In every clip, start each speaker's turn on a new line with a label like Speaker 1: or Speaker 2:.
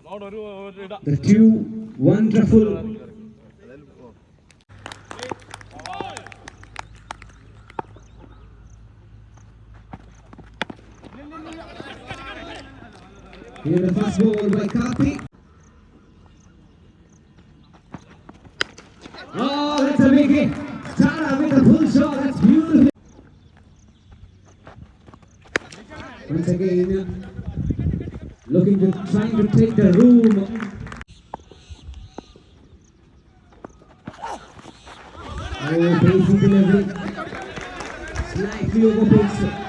Speaker 1: The two wonderful here the first ball by Karthik. Oh, that's a big hit. Tara with a full shot. That's beautiful. Once again, trying to take the room. Oh, basic delivery. Slightly over pace.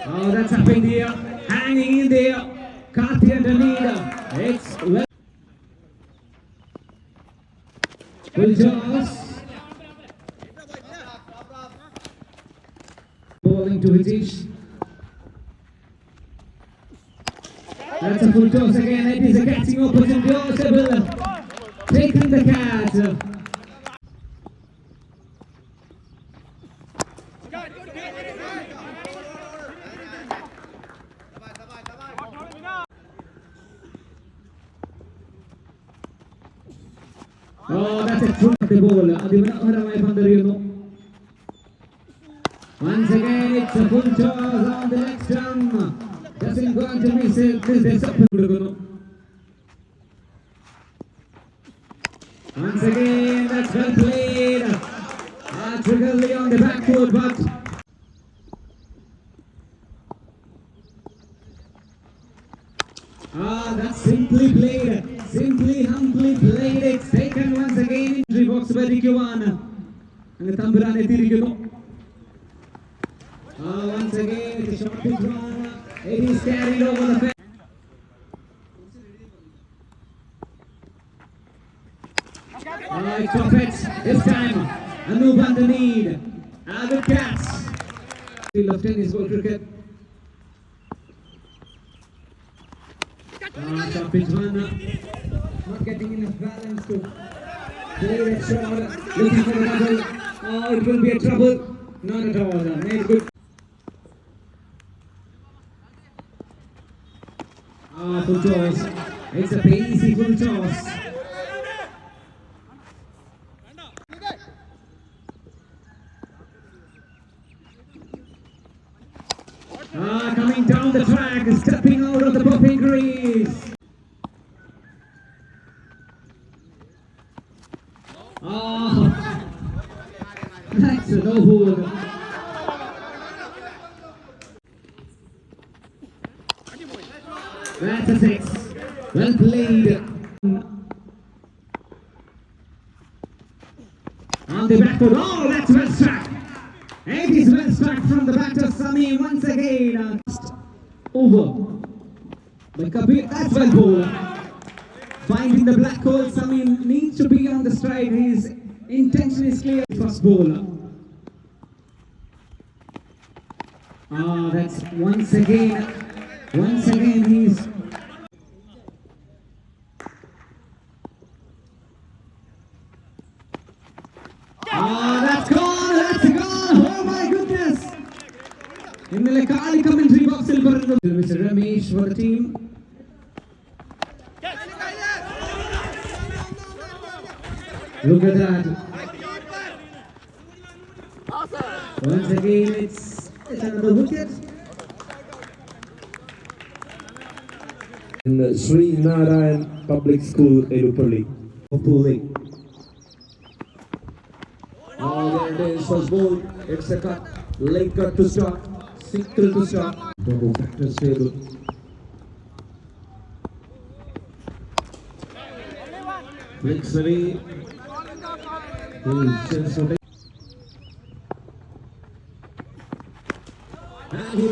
Speaker 1: Oh, that's up in the air, hanging in there. Karthik and Anita. It's well. Full toss. Bowling to Hitesh. That's a full toss again. It is a catching opportunity. Osable taking the catch. Oh, that's a true ball. Once again, it's a full toss on the next turn. Doesn't going to miss it. This up. Once again, that's well played. Triggerly on the backboard, but that's simply played. Simply, humbly played. It's taken once again. Injury box by Rikwana. And the Tamburane Tiriguno. Once again, it's a shot to Rikwana. It is carried over the fence. It's off it. This time, Anup on the lead. Good catch. Still of tennis ball cricket. Shot pitch one. Not getting enough balance to play that shot. Looking for the double. Oh, it will be a trouble. Not at all. Nice, good. Full toss. It's a easy full toss. Coming down the track, stepping out of the popping grease. That's a no hold. That's a six. Well played. On the back foot. Oh, that's well struck. It is well struck from the bat of Sami once again. Over by Kabir. That's well bowled. Finding the black hole. Sami needs to be on the stride. His intention is clear. First bowler. That's once again he's. That's gone. Oh my goodness. In the Kali commentary box, Mr. Ramesh for the team. Look at that. Once again, it's It's another wicket.
Speaker 2: In Sri Narayan Public School, Edupalli.
Speaker 1: Pulling.
Speaker 2: Oh, there it is, first ball. It's a cut, late cut to start, single to start. Double factor stable.
Speaker 1: Flicks away. He's just a and he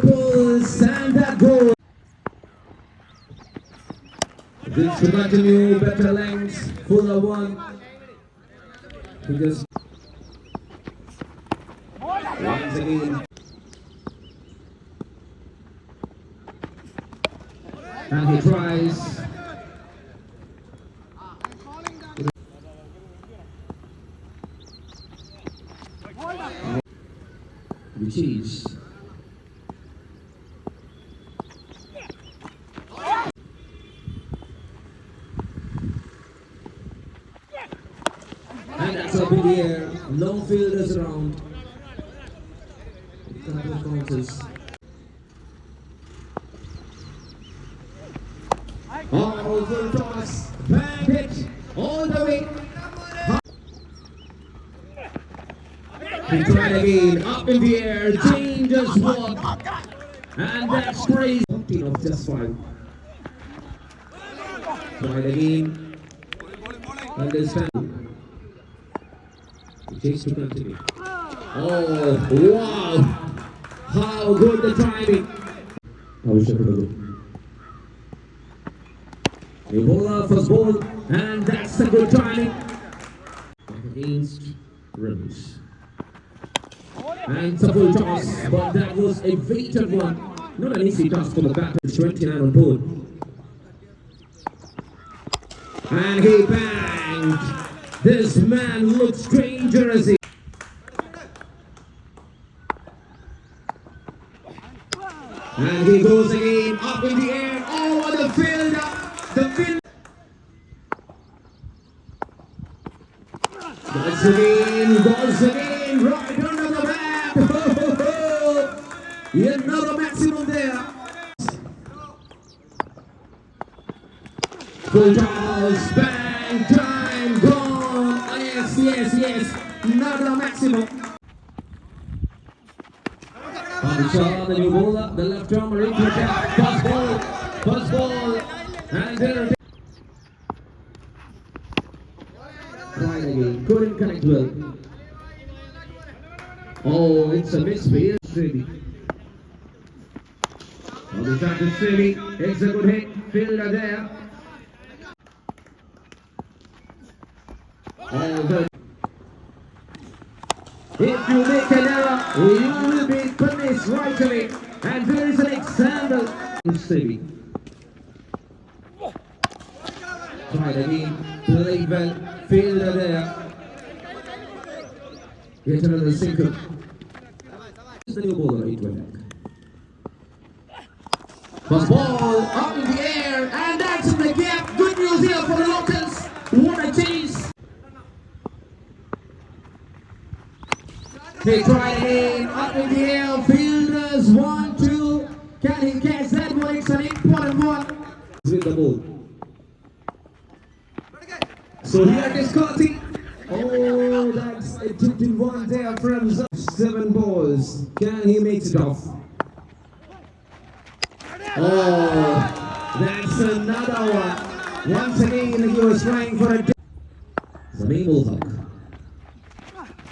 Speaker 1: pulls, and that goal.
Speaker 2: This to continue, better lengths, fuller one. He just once again.
Speaker 1: And he tries.
Speaker 2: Which is and that's up in the air, no fielders around. Couple of counters.
Speaker 1: Oh, good toss. Bad hit. All the way.
Speaker 2: He tried again, up in the air, dangerous walk. And that's crazy. 14 of just 5. Tried again. Understand. The chase to continue. Oh, wow. How good the timing. The bowler first ball, and that's a good timing. Against Rivers. And it's a full toss, but that was a weighted one. Not an easy task for the batter. 29 on board. And he banged. This man looks dangerous. And he goes again, up in the air, over the fielder. The field. Goes again, right under the bat. Another maximum there. Full toss, bang, time, gone. Yes. Another maximum. Shah, the new bowler, the left arm into attack. First ball, and there it is. Right again, couldn't connect well. Oh, it's a misfield. Really. On the track to Srini, it's a good hit, fielder there. Oh, good. If you make an error, you will be punished right away. And there is an example. Srini. Tried again, played well, fielder there. Yet another single. The new bowler, it went back. First ball up in the air, and that's in the gap. Good news here for the locals. What a chase! They try again, up in the air. Fielders 1, 2. Can he catch that one? It's an important one. With the ball. So here it is, Scotty. Oh, that's a tipped one there from 7 balls. Can he make it off? Oh, that's another one. Once again, he was trying for a Zameen ul Haq.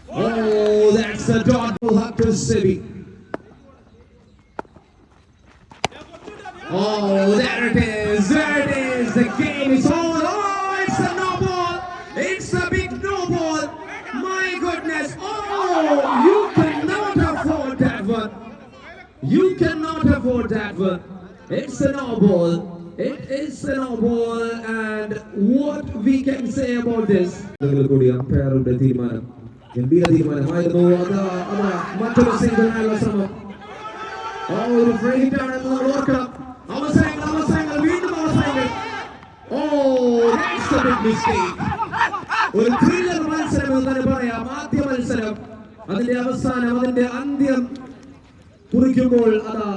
Speaker 2: Oh, that's a dot ul Haq to Sibi. Oh, there it is. The game is on. Oh, it's a no ball. It's a big no ball. My goodness. Oh, you cannot afford that one. You cannot afford that one. It's a no ball. It is a no ball, and what we can say about this? Umpire തീരുമാനം ഗംഭീര തീരുമാനമായിരുന്നു അത് മറ്റൊരു സിംഗിളിനായുള്ള ശ്രമം ഒരു free hit ആണെന്ന് നമ്മൾ ഓർക്കണം അവസരങ്ങൾ വീണ്ടും അവസരങ്ങൾ that's a big mistake ഒരു ത്രില്ലർ മത്സരം എന്ന് തന്നെ പറയാം ആദ്യ മത്സരം അതിന്റെ അവസാനം, അതിന്റെ അന്ത്യം കുറിക്കുമ്പോൾ അതാ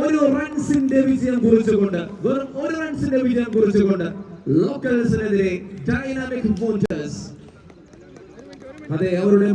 Speaker 2: ഒരു റൺസിന്റെ വിജയം കുറിച്ചുകൊണ്ട്, വെറും ഒരു റൺസിന്റെ വിജയം കുറിച്ചുകൊണ്ട് ലോക്കൽസിനെതിരെ ഡൈനാമിക് വോട്ടേഴ്സ് അതെ അവരുടെ